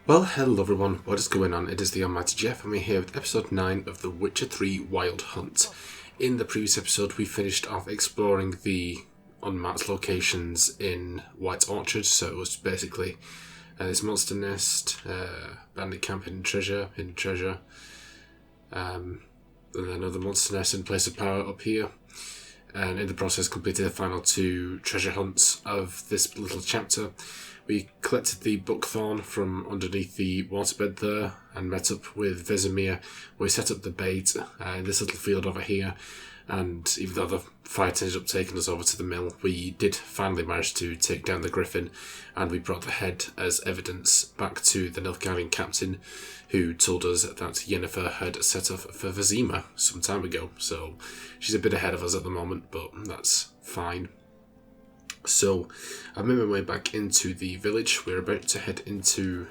Well, hello everyone, what is going on? It is TheAlmightyGeoff and we're here with episode 9 of The Witcher 3 Wild Hunt. In the previous episode we finished off exploring the unmapped locations in White Orchard, so it was basically this monster nest, bandit camp, hidden treasure, and then another monster nest in Place of Power up here. And in the process completed the final 2 treasure hunts of this little chapter. We collected the buckthorn from underneath the waterbed there and met up with Vesemir. We set up the bait in this little field over here, and even though the fight ended up taking us over to the mill, we did finally manage to take down the griffin, and we brought the head as evidence back to the Nilfgaardian captain, who told us that Yennefer had set off for Vizima some time ago. So she's a bit ahead of us at the moment, but that's fine. So I made my way back into the village. We're about to head into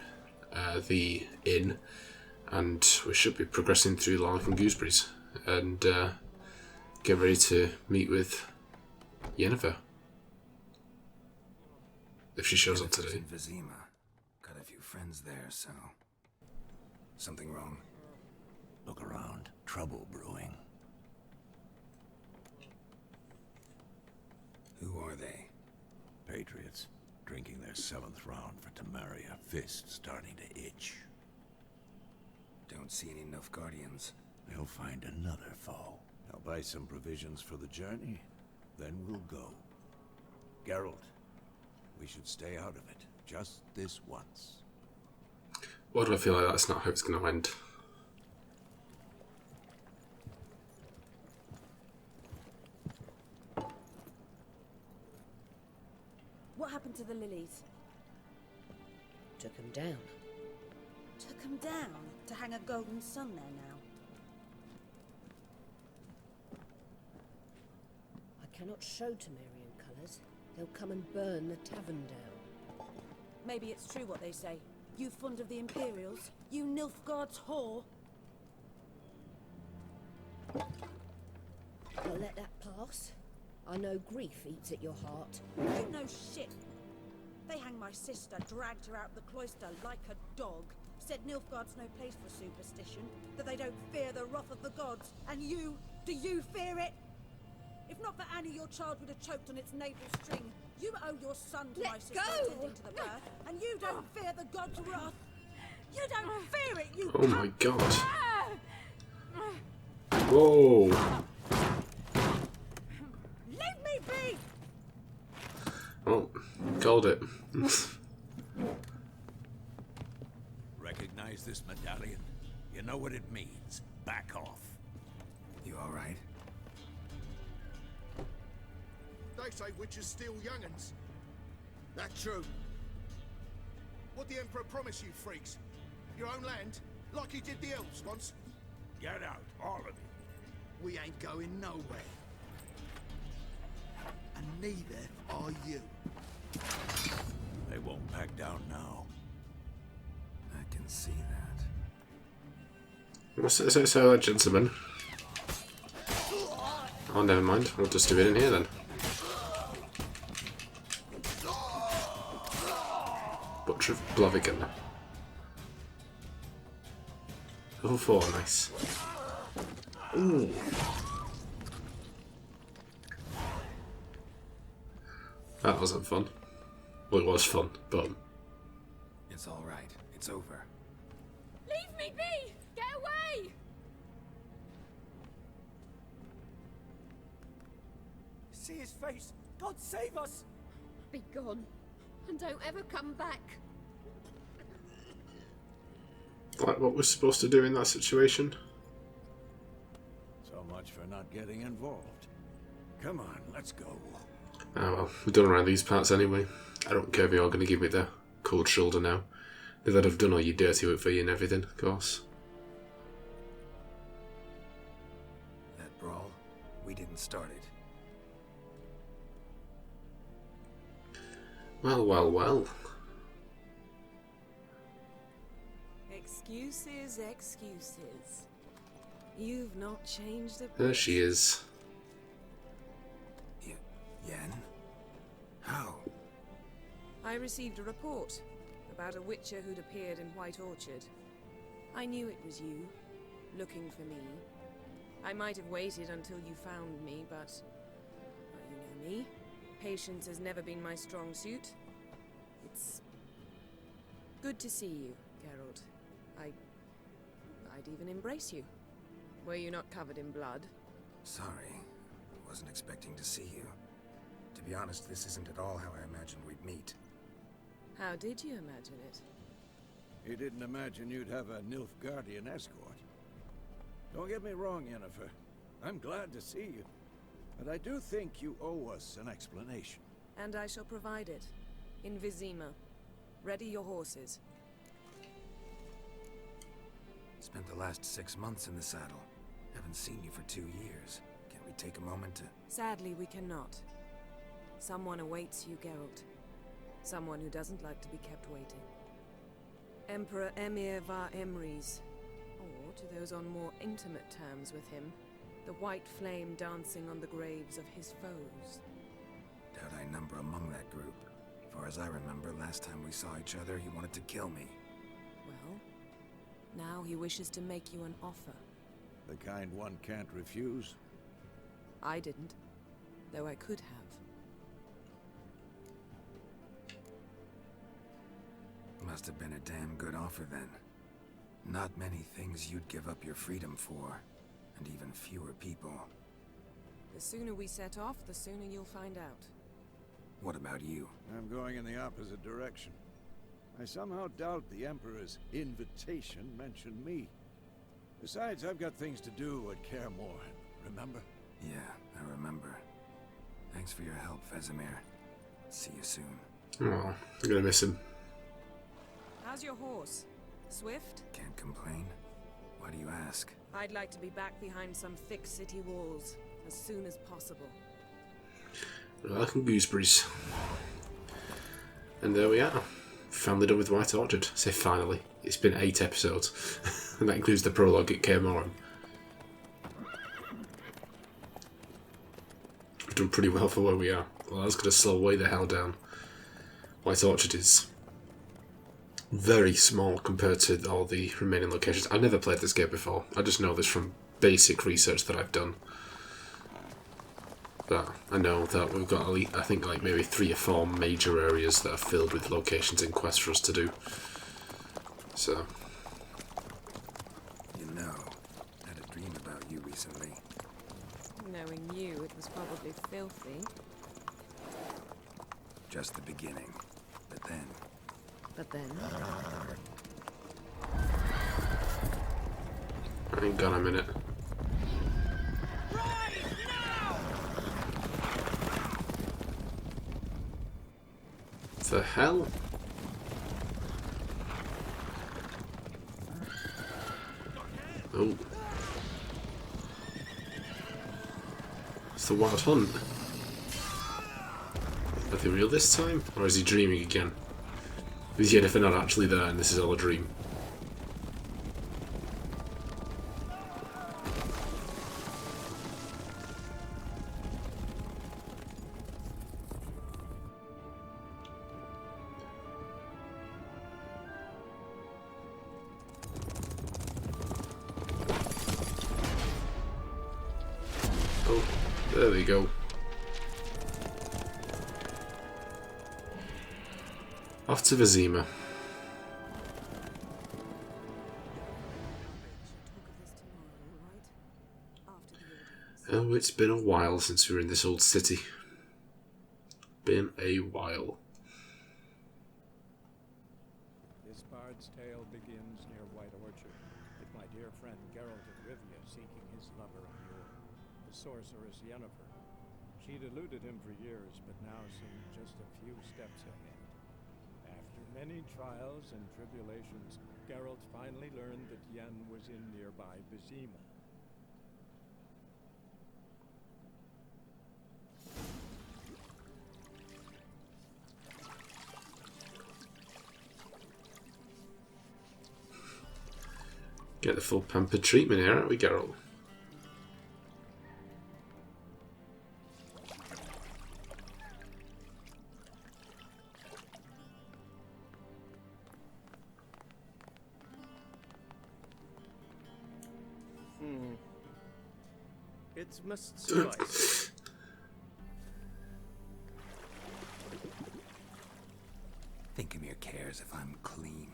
the inn, and we should be progressing through Lark and Gooseberries and get ready to meet with Yennefer if she shows up today. Vizima. Got a few friends there, so something wrong? Look around. Trouble brewing. Who are they? Patriots, drinking their 7th round for Temeria, fist starting to itch. Don't see any Nilfgaardians. They'll find another foe. I'll buy some provisions for the journey, then we'll go. Geralt, we should stay out of it, just this once. Why do I feel like that's not how it's going to end? What happened to the lilies? Took him down. Took them down to hang a golden sun there now. I cannot show Temerian colours. They'll come and burn the tavern down. Maybe it's true what they say. You fond of the Imperials? You Nilfgaard's whore? I'll let that pass. I know grief eats at your heart. You know shit. They hanged my sister, dragged her out of the cloister like a dog. Said Nilfgaard's no place for superstition, that they don't fear the wrath of the gods. And you, do you fear it? If not for Annie, your child would have choked on its navel string. You owe your son to my sister attending to the birth, and you don't fear the god's wrath. You don't fear it, you Oh my god. Whoa. Leave me be! Oh, called it. Recognize this medallion? You know what it means. Back off. You alright? They say witches steal young'uns. That true? What the Emperor promised you freaks? Your own land? Like he did the elves once? Get out, all of you. We ain't going nowhere. And neither are you. They won't back down now. I can see that. So, gentlemen. Oh, never mind. We'll just do it in here then. Butcher of Blaviken. Level 4, nice. Ooh. That wasn't fun. Well, it was fun, but... It's alright. It's over. Leave me be! Get away! See his face! God save us! Be gone, and don't ever come back. Like what we're supposed to do in that situation? So much for not getting involved. Come on, let's go. Ah well, we're done around these parts anyway. I don't care if you're going to give me the cold shoulder now. They'd have done all your dirty work for you and everything, of course. That brawl, we didn't start it. Well, well, well. Excuses, excuses. You've not changed a bit. There she is. Yen? How? I received a report. The about a witcher who'd appeared in White Orchard. I knew it was you, looking for me. I might have waited until you found me, but... well, you know me. Patience has never been my strong suit. It's... good to see you, Geralt. I'd even embrace you. Were you not covered in blood? Sorry. Wasn't expecting to see you. To be honest, this isn't at all how I imagined we'd meet. How did you imagine it? You didn't imagine you'd have a Nilfgaardian escort. Don't get me wrong, Yennefer. I'm glad to see you. But I do think you owe us an explanation. And I shall provide it. In Vizima. Ready your horses. Spent the last 6 months in the saddle. Haven't seen you for 2 years. Can we take a moment to... Sadly, we cannot. Someone awaits you, Geralt. Someone who doesn't like to be kept waiting. Emperor Emhyr var Emreis. Or, to those on more intimate terms with him, the white flame dancing on the graves of his foes. Doubt I number among that group. Far as I remember, last time we saw each other, he wanted to kill me. Well, now he wishes to make you an offer. The kind one can't refuse. I didn't, though I could have. Must have been a damn good offer then. Not many things you'd give up your freedom for, and even fewer people. The sooner we set off, the sooner you'll find out. What about you? I'm going in the opposite direction. I somehow doubt the Emperor's invitation mentioned me. Besides, I've got things to do at Kaer Morhen, remember? Yeah, I remember. Thanks for your help, Vesemir. See you soon. Oh, I'm gonna miss him. How's your horse? Swift? Can't complain. Why do you ask? I'd like to be back behind some thick city walls as soon as possible. Like gooseberries. And there we are. Finally done with White Orchard. I say finally. It's been 8 episodes. And that includes the prologue at Kaer Morhen. We've done pretty well for where we are. Well, that's going to slow way the hell down. White Orchard is very small compared to all the remaining locations. I've never played this game before. I just know this from basic research that I've done. But I know that we've got, I think, like maybe 3 or 4 major areas that are filled with locations and quests for us to do. So. You know, I had a dream about you recently. Knowing you, it was probably filthy. Just the beginning. But then... But then... Hang on a minute. The hell? Oh. It's the Wild Hunt. Are they real this time? Or is he dreaming again? Is Yennefer not actually there and this is all a dream? Oh, there we go. Off to Vizima. Oh, it's been a while since we were in this old city. Been a while. This bard's tale begins near White Orchard, with my dear friend Geralt of Rivia seeking his lover Emhyr, the sorceress Yennefer. She'd eluded him for years, but now seemed just a few steps ahead. After many trials and tribulations, Geralt finally learned that Yen was in nearby Vizima. Get the full pampered treatment here, aren't we, Geralt? It must suffice. Think Emhyr cares if I'm clean.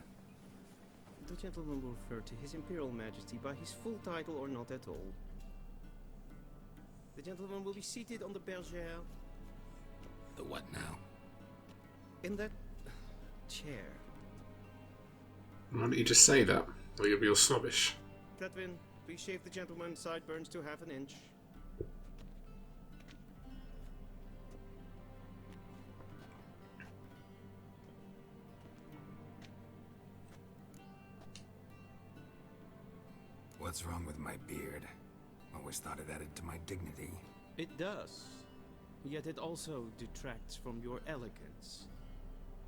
The gentleman will refer to His Imperial Majesty by his full title or not at all. The gentleman will be seated on the bergère. The what now? In that chair. Why don't you just say that? Or you'll be all snobbish. Cledwyn, please shave the gentleman's sideburns to half an inch. What's wrong with my beard? Always thought it added to my dignity. It does. Yet it also detracts from your elegance.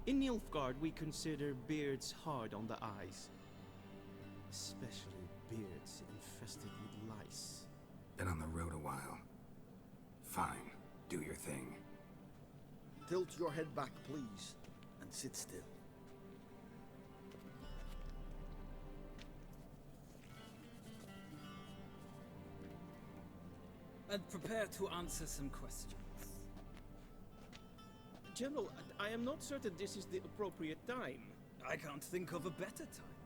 In Nilfgaard, we consider beards hard on the eyes. Especially beards infested with lice. Been on the road a while. Fine, do your thing. Tilt your head back, please, and sit still. And prepare to answer some questions. General, I am not certain this is the appropriate time. I can't think of a better time.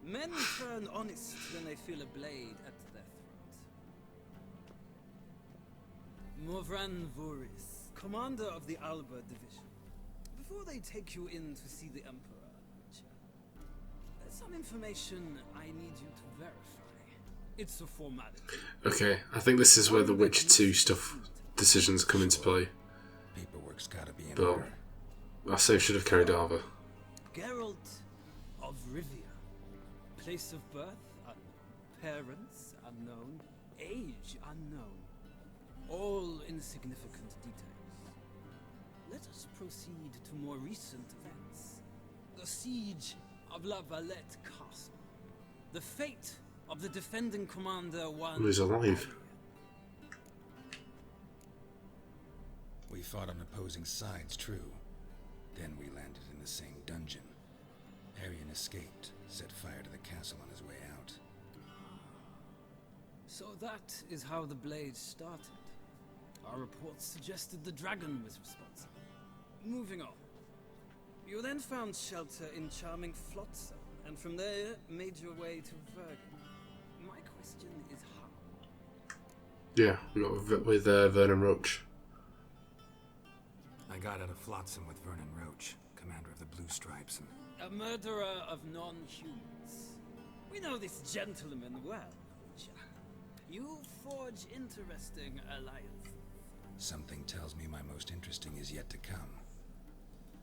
Men turn honest when they feel a blade at their throat. Morvran Voris, commander of the Alba Division. Before they take you in to see the Emperor, there's some information I need you to verify. It's a formality. Okay, I think this is where the Witcher 2 stuff decisions come into play. Paperwork's gotta be in But order. I say should have carried over. Geralt of Rivia. Place of birth unknown. Parents unknown. Age unknown. All insignificant details. Let us proceed to more recent events. The siege of La Valette Castle. The fate of the defending commander one. Who's alive? We fought on opposing sides, true. Then we landed in the same dungeon. Arian escaped, set fire to the castle on his way out. So that is how the blade started. Our reports suggested the dragon was responsible. Moving on. You then found shelter in charming Flotsam, and from there made your way to Vergen. My question is how? Yeah, we got with Vernon Roach. I got out of Flotsam with Vernon Roach, commander of the Blue Stripes, and A murderer of non-humans. We know this gentleman well. You forge interesting alliances. something tells me my most interesting is yet to come.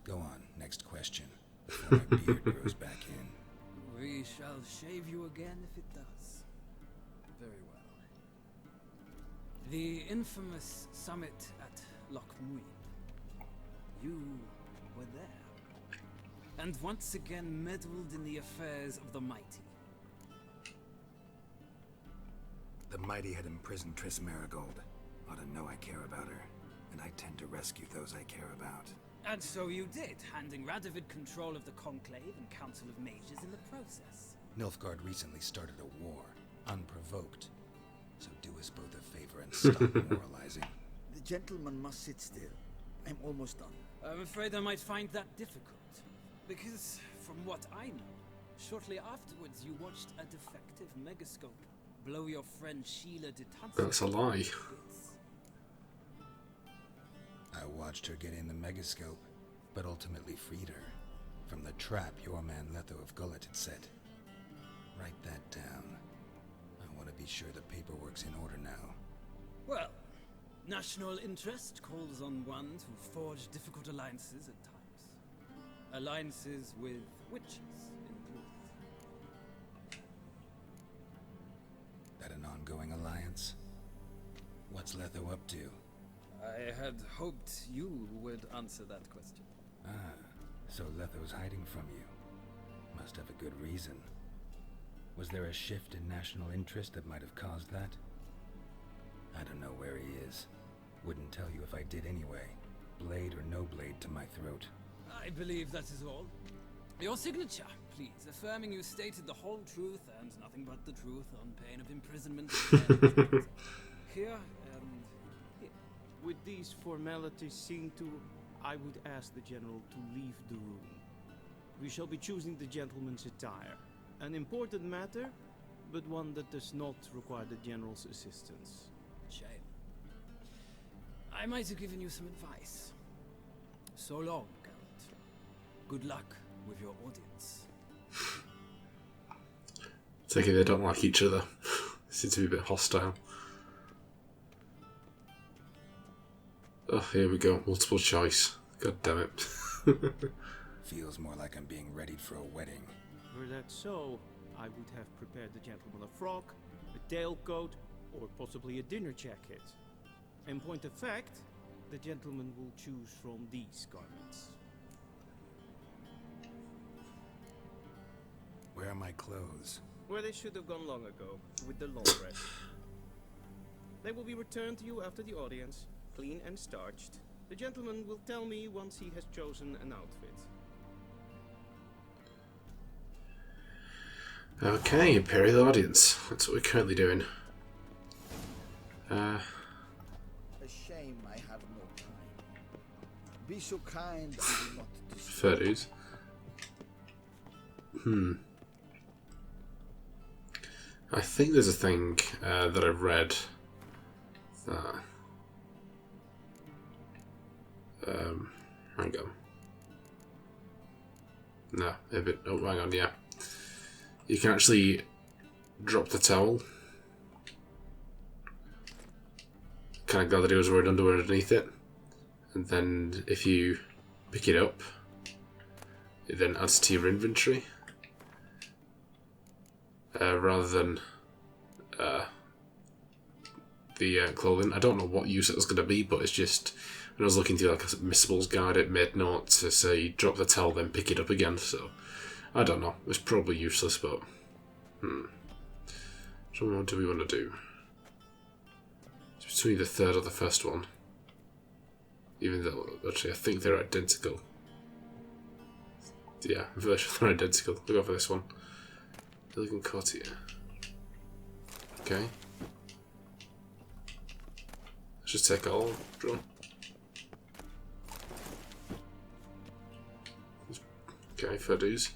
Go on, next question, before my beard grows back in. We shall shave you again if it does. Very well. The infamous summit at Loch Muin. You were there. And once again meddled in the affairs of the mighty. The mighty had imprisoned Triss Marigold. Ought to know I care about her, and I tend to rescue those I care about. And so you did, handing Radovid control of the Conclave and Council of Mages in the process. Nilfgaard recently started a war, unprovoked. So do us both a favor and stop moralizing. The gentleman must sit still. I'm almost done. I'm afraid I might find that difficult. Because, from what I know, shortly afterwards you watched a defective megascope blow your friend Sheila de Tunstall. That's a lie. I watched her get in the megascope, but ultimately freed her from the trap your man Letho of Gullet had set. Write that down. I want to be sure the paperwork's in order now. Well, national interest calls on one to forge difficult alliances at times. Alliances with witches included. That an ongoing alliance? What's Letho up to? I had hoped you would answer that question. Ah, so Letho's hiding from you. Must have a good reason. Was there a shift in national interest that might have caused that? I don't know where he is. Wouldn't tell you if I did anyway. Blade or no blade to my throat. I believe that is all. Your signature, please, affirming you stated the whole truth and nothing but the truth on pain of imprisonment. Here, with these formalities seen to, I would ask the General to leave the room. We shall be choosing the gentleman's attire. An important matter, but one that does not require the General's assistance. Shame. I might have given you some advice. So long, Geralt. Good luck with your audience. Take it they don't like each other. Seem to be a bit hostile. Oh, here we go. Multiple choice. God damn it. Feels more like I'm being readied for a wedding. Were that so, I would have prepared the gentleman a frock, a tailcoat, or possibly a dinner jacket. In point of fact, the gentleman will choose from these garments. Where are my clothes? Where they should have gone long ago, with the laundress. They will be returned to you after the audience, clean and starched. The gentleman will tell me once he has chosen an outfit. Okay, Imperial audience. That's what we're currently doing. A shame I have no time. Be so kind as not to Fair dues. I think there's a thing that I've read that... hang on. No, oh, hang on, yeah. You can actually drop the towel. Kind of glad that he was wearing underwear underneath it. And then if you pick it up, it then adds to your inventory. Rather than the clothing. I don't know what use it was going to be, but it's just... When I was looking through like a miscibles guide, it made note to say drop the towel, then pick it up again. So I don't know. It's probably useless, but so what do we want to do? It's between the third or the first one. Even though actually I think they're identical. Yeah, virtually they're identical. We'll go for this one. Elegant courtier. Okay. Let's just take all. Draw. Okay, fair dues.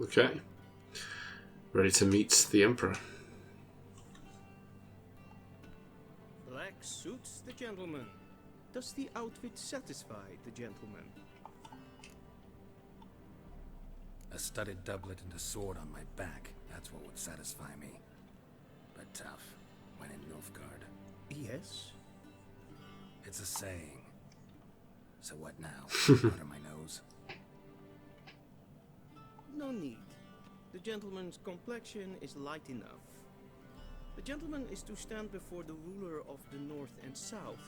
Okay. Ready to meet the Emperor. Black suits the gentleman. Does the outfit satisfy the gentleman? A studded doublet and a sword on my back. That's what would satisfy me. But tough, when in Nilfgaard. Yes? It's a saying. So what now? Under my nose? No need. The gentleman's complexion is light enough. The gentleman is to stand before the ruler of the North and South.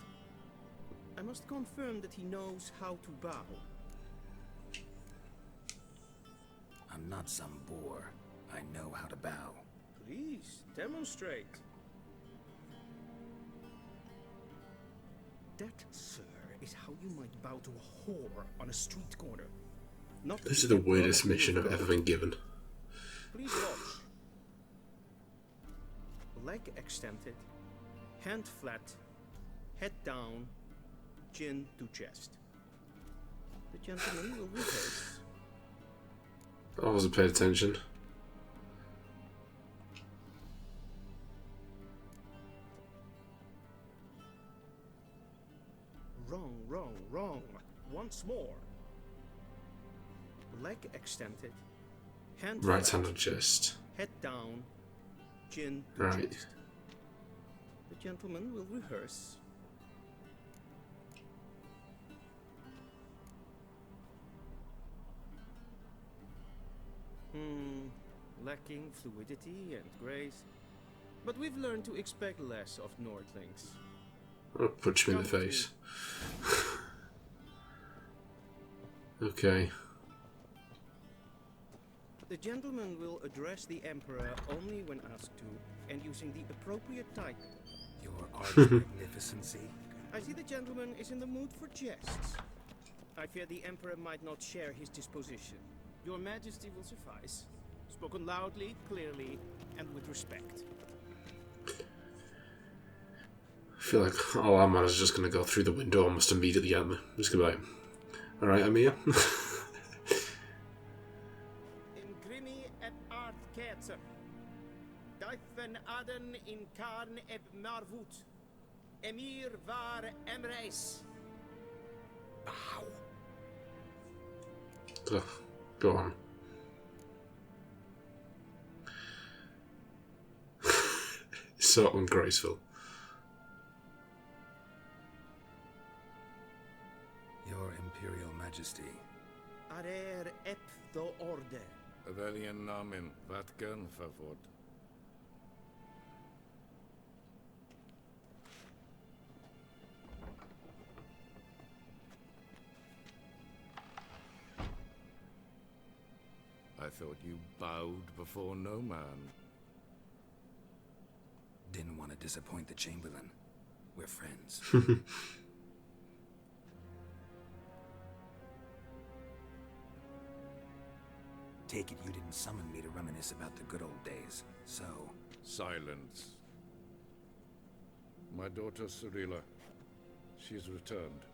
I must confirm that he knows how to bow. I'm not some boor. I know how to bow. Please, demonstrate. That, sir, is how you might bow to a whore on a street corner. Not This is the weirdest mission I've ever been given. Please watch. Leg extended, hand flat, head down, chin to chest. The gentleman will reverse. I wasn't paying attention. Wrong, wrong, wrong. Once more. Leg extended, hand Right flat, hand on chest. head down, chin to Right. chest. The gentleman will rehearse. Lacking fluidity and grace. But we've learned to expect less of Nordlings. I'll punch him in the face. Okay. The gentleman will address the Emperor only when asked to, and using the appropriate title. Your arch magnificency. I see the gentleman is in the mood for jests. I fear the Emperor might not share his disposition. Your Majesty will suffice. Spoken loudly, clearly, and with respect. I feel like all our man is just going to go through the window almost immediately at me. I'm just going to be like, alright, Emhyr. Grimi et art ketzer. Duiven aden in karn eb marvoet. Emhyr var Emreis. Bow. Go on. So ungraceful. Your Imperial Majesty. Arer ep do orde. Weljen namen, wat gern verwoord. I thought you bowed before no man. Didn't want to disappoint the Chamberlain. We're friends. Take it you didn't summon me to reminisce about the good old days, so... Silence. My daughter Cirilla, she's returned.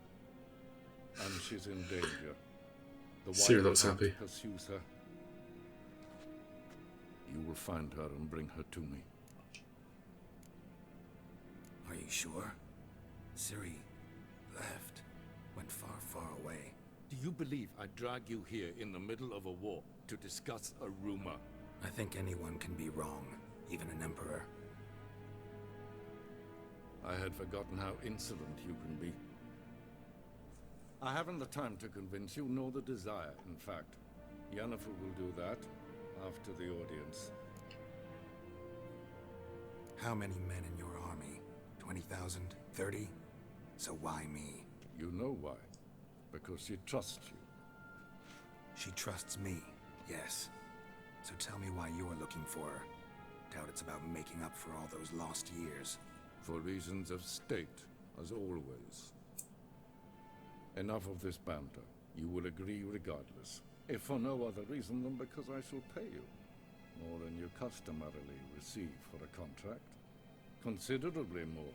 And she's in danger. The Ciri looks Wild happy. Pursues her. You will find her and bring her to me. Are you sure? Ciri left. Went far, far away. Do you believe I drag you here in the middle of a war to discuss a rumor? I think anyone can be wrong, even an emperor. I had forgotten how insolent you can be. I haven't the time to convince you, nor the desire, in fact. Yennefer will do that after the audience. How many men in your army? 20,000? 30? So why me? You know why. Because she trusts you. She trusts me, yes. So tell me why you're looking for her. Doubt it's about making up for all those lost years. For reasons of state, as always. Enough of this banter. You will agree regardless. If for no other reason than because I shall pay you. More than you customarily receive for a contract. Considerably more.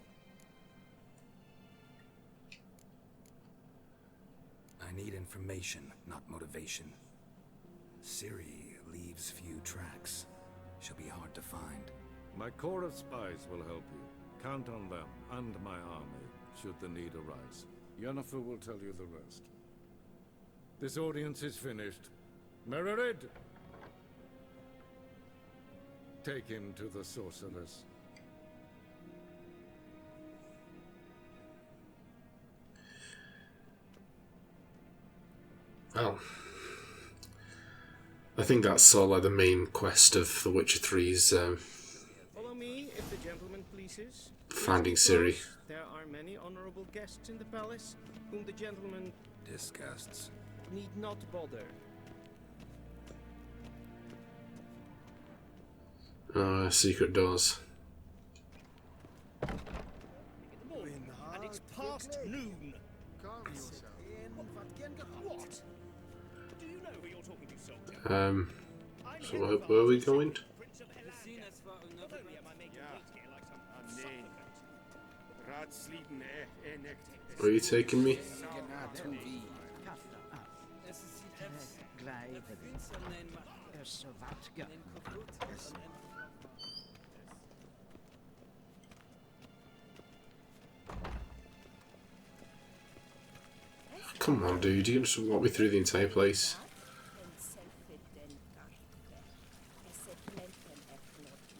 I need information, not motivation. Ciri leaves few tracks. She'll be hard to find. My corps of spies will help you. Count on them and my army, should the need arise. Yennefer will tell you the rest. This audience is finished. Mererid! Take him to the sorceress. Well, I think that's all like the main quest of The Witcher 3's Follow me, if the gentleman pleases. finding Ciri. There are many honorable guests in the palace, whom the gentleman Disgusts. need not bother. Secret doors. And it's past noon. Calm yourself. What? Do you know who you're talking to, soldier? So where are we going? Where are you taking me? Come on, dude, you can just walk me through the entire place.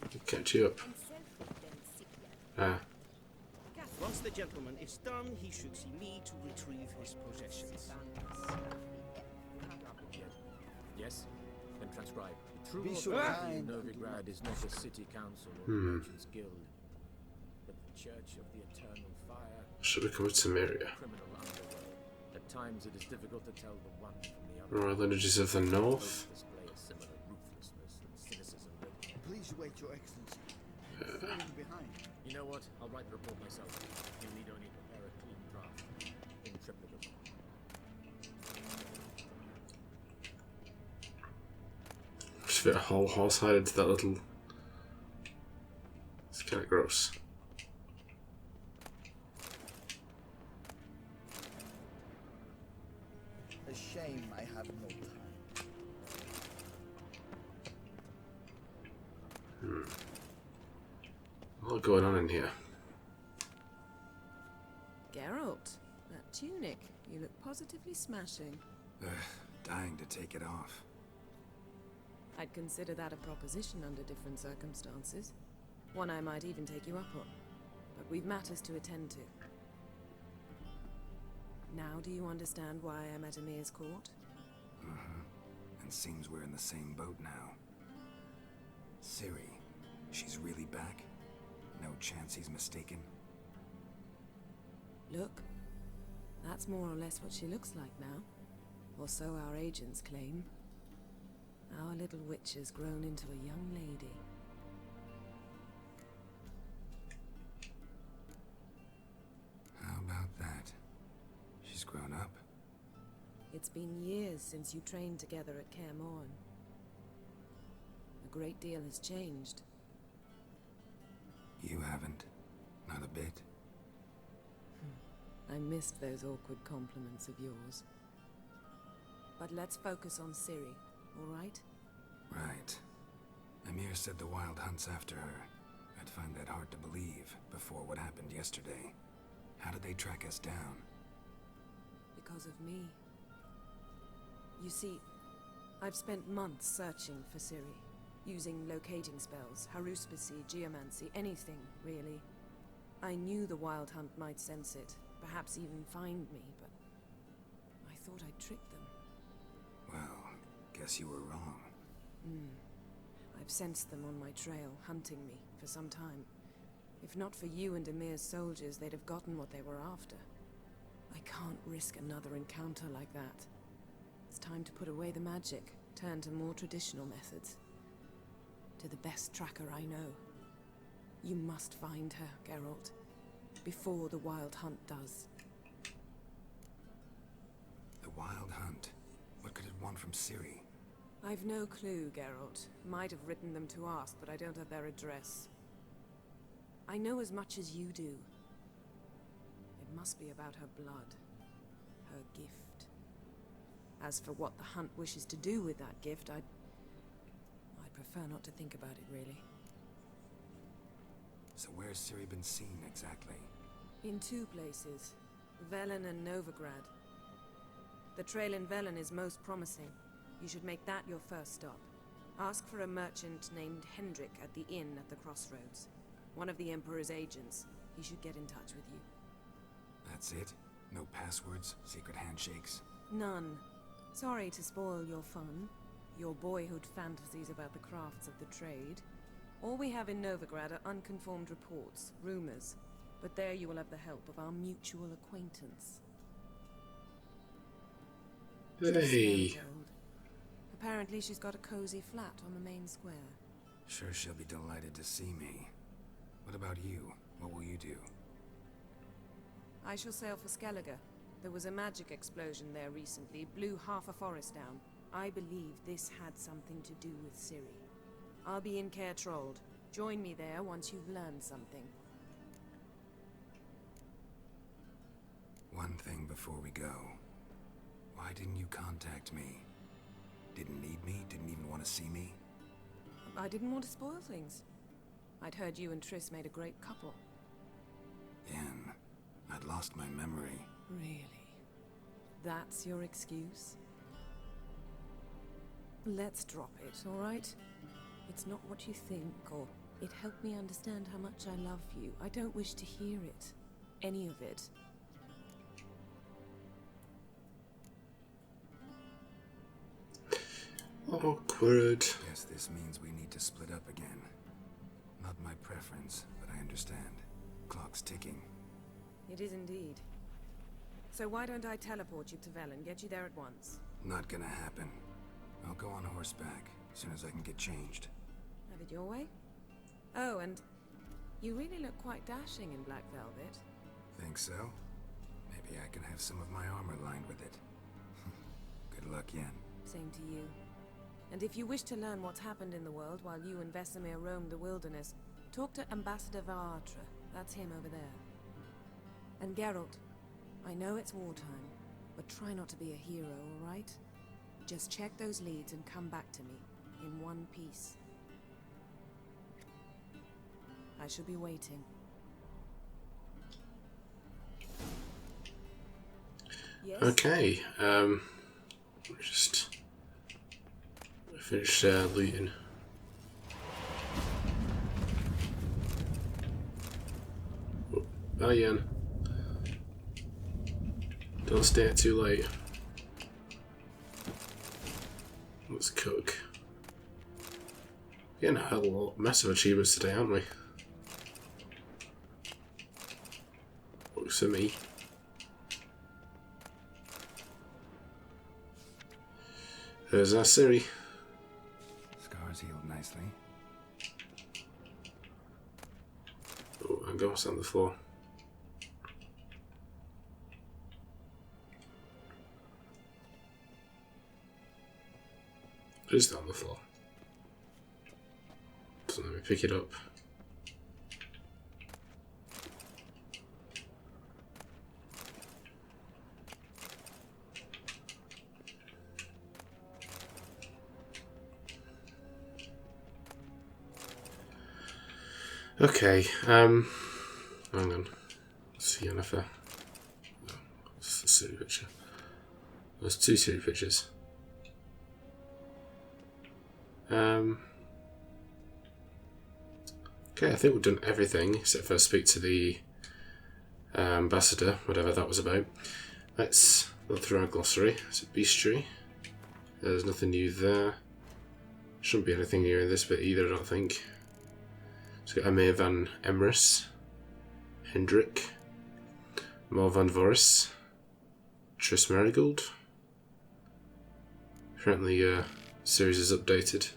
I'll catch you up. Once the gentleman is done, he should see me to retrieve his possessions. Yes? Then transcribe. True Be or so false, kind. Novigrad is not a city council or a merchant's guild, but the Church of the Eternal Fire. Should we come to Temeria? Criminal underworld. At times it is difficult to tell the one from the other. Royal Lineages of the North. Both display a similar Please wait, Your Excellency. You're falling behind. You know what? I'll write the report myself. You need only prepare a clean draft. In triplicate. Just fit a whole horse hide into that little... It's kind of gross. A shame I have no time. A lot going on in here. Geralt, that tunic. You look positively smashing. Dying to take it off. I'd consider that a proposition under different circumstances. One I might even take you up on. But we've matters to attend to. Now do you understand why I'm at Emhyr's court? And seems we're in the same boat now. Ciri, she's really back? No chance he's mistaken? Look, that's more or less what she looks like now. Or so our agents claim. Our little witch has grown into a young lady. How about that? She's grown up? It's been years since you trained together at Kaer Morhen. A great deal has changed. You haven't. Not a bit. I missed those awkward compliments of yours. But let's focus on Ciri, all right? Right. Emhyr said the Wild Hunt's after her. I'd find that hard to believe before what happened yesterday. How did they track us down? Because of me. You see, I've spent months searching for Ciri. Using locating spells, haruspicy, geomancy, anything, really. I knew the Wild Hunt might sense it, perhaps even find me, but I thought I'd trick them. Well, guess you were wrong. I've sensed them on my trail, hunting me, for some time. If not for you and Emhyr's soldiers, they'd have gotten what they were after. I can't risk another encounter like that. It's time to put away the magic, turn to more traditional methods. To the best tracker I know. You must find her, Geralt, before the Wild Hunt does. The Wild Hunt? What could it want from Ciri? I've no clue, Geralt. Might have written them to ask, but I don't have their address. I know as much as you do. It must be about her blood. Her gift. As for what the Hunt wishes to do with that gift, I'd prefer not to think about it, really. So where's Ciri been seen, exactly? In two places. Velen and Novigrad. The trail in Velen is most promising. You should make that your first stop. Ask for a merchant named Hendrik at the inn at the crossroads. One of the Emperor's agents. He should get in touch with you. That's it? No passwords? Secret handshakes? None. Sorry to spoil your fun. Your boyhood fantasies about the crafts of the trade. All we have in Novigrad are unconfirmed reports, rumors. But there you will have the help of our mutual acquaintance. Hey. Apparently she's got a cozy flat on the main square. Sure she'll be delighted to see me. What about you? What will you do? I shall sail for Skellige. There was a magic explosion there recently, blew half a forest down. I believe this had something to do with Ciri. I'll be in Caer Trold. Join me there once you've learned something. One thing before we go. Why didn't you contact me? Didn't need me? Didn't even want to see me? I didn't want to spoil things. I'd heard you and Triss made a great couple. Yen, I'd lost my memory. Really? That's your excuse? Let's drop it, all right? It's not what you think, or it helped me understand how much I love you. I don't wish to hear it. Any of it. Awkward. Guess this means we need to split up again. Not my preference, but I understand. Clock's ticking. It is indeed. So why don't I teleport you to Velen, get you there at once? Not gonna happen. I'll go on horseback, as soon as I can get changed. Have it your way? Oh, and you really look quite dashing in black velvet. Think so? Maybe I can have some of my armor lined with it. Good luck, Yen. Same to you. And if you wish to learn what's happened in the world while you and Vesemir roamed the wilderness, talk to Ambassador Varatra. That's him over there. And Geralt, I know it's wartime, but try not to be a hero, all right? Just check those leads and come back to me, in one piece. I shall be waiting. Yes? Okay, just finish looting. Oh, bye, Yen. Don't stay out too late. Let's cook. Getting a hell of a lot massive achievements today, aren't we? Looks for me. There's our Ciri. Scars healed nicely. Oh, and ghosts on the floor. Just on the floor. So let me pick it up. Okay, hang on. Let's see Yennefer. No, it's the Ciri picture. There's two Ciri pictures. Okay, I think we've done everything except for speak to the ambassador, whatever that was about. Let's look through our glossary. It's a bestiary. There's nothing new there. Shouldn't be anything new in this bit either, I don't think. It's got Emhyr van Emreis, Hendrik, Mal van Voris, Triss Marigold. Apparently, series is updated.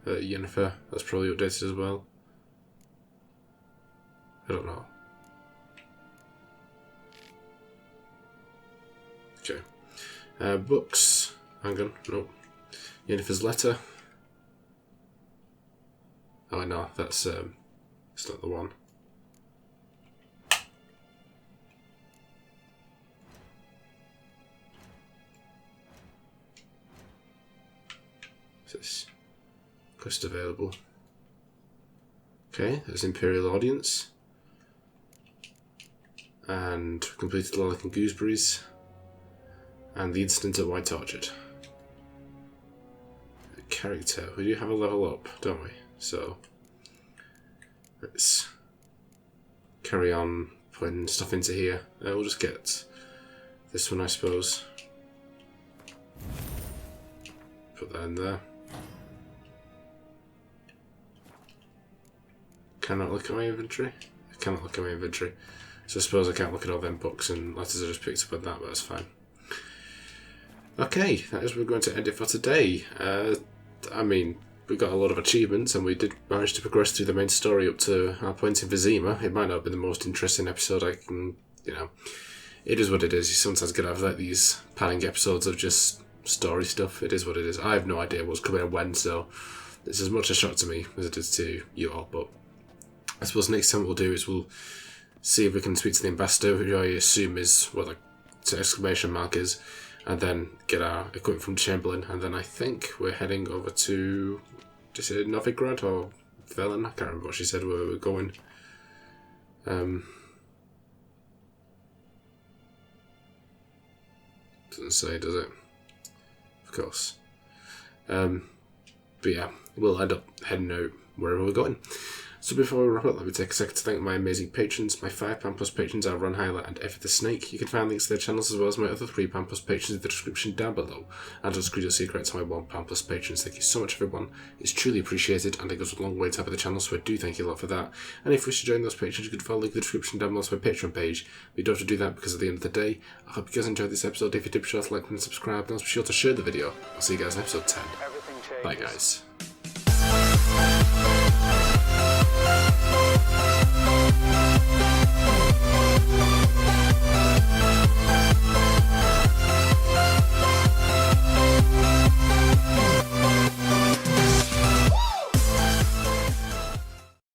Yennefer, that's probably updated as well. I don't know. Okay. Books. Hang on, no. Yennefer's letter. Oh no, that's it's not the one. What's this? Quest available. Okay, there's Imperial Audience. And completed Lilac and Gooseberries. And the incident at White Orchard. Character. We do have a level up, don't we? So let's carry on putting stuff into here. We'll just get this one, I suppose. Put that in there. Cannot look at my inventory? I cannot look at my inventory. So I suppose I can't look at all them books and letters I just picked up on that, but that's fine. Okay, that is where we're going to end it for today. I mean, we got a lot of achievements and we did manage to progress through the main story up to our point in Vizima. It might not be the most interesting episode I can, it is what it is. You sometimes get have like these padding episodes of just story stuff. It is what it is. I have no idea what's coming and when, so it's as much a shock to me as it is to you all, but I suppose next time what we'll do is we'll see if we can speak to the ambassador, who I assume is what the exclamation mark is, and then get our equipment from Chamberlain, and then I think we're heading over to, is it Novigrad or Velen? I can't remember what she said where we were going. Doesn't say, does it? Of course. But yeah, we'll end up heading out wherever we're going. So before we wrap up, let me take a second to thank my amazing patrons. My £5 plus patrons are Ron Highlight and Effie the Snake. You can find links to their channels as well as my other £3 plus patrons in the description down below. And as a secret to my £1 plus patrons, thank you so much everyone. It's truly appreciated and it goes a long way to help the channel, so I do thank you a lot for that. And if you wish to join those patrons, you can follow the link in the description down below to my Patreon page. But you don't have to do that because at the end of the day, I hope you guys enjoyed this episode. If you did, be sure to like and subscribe, and also be sure to share the video. I'll see you guys in episode 10. Bye guys.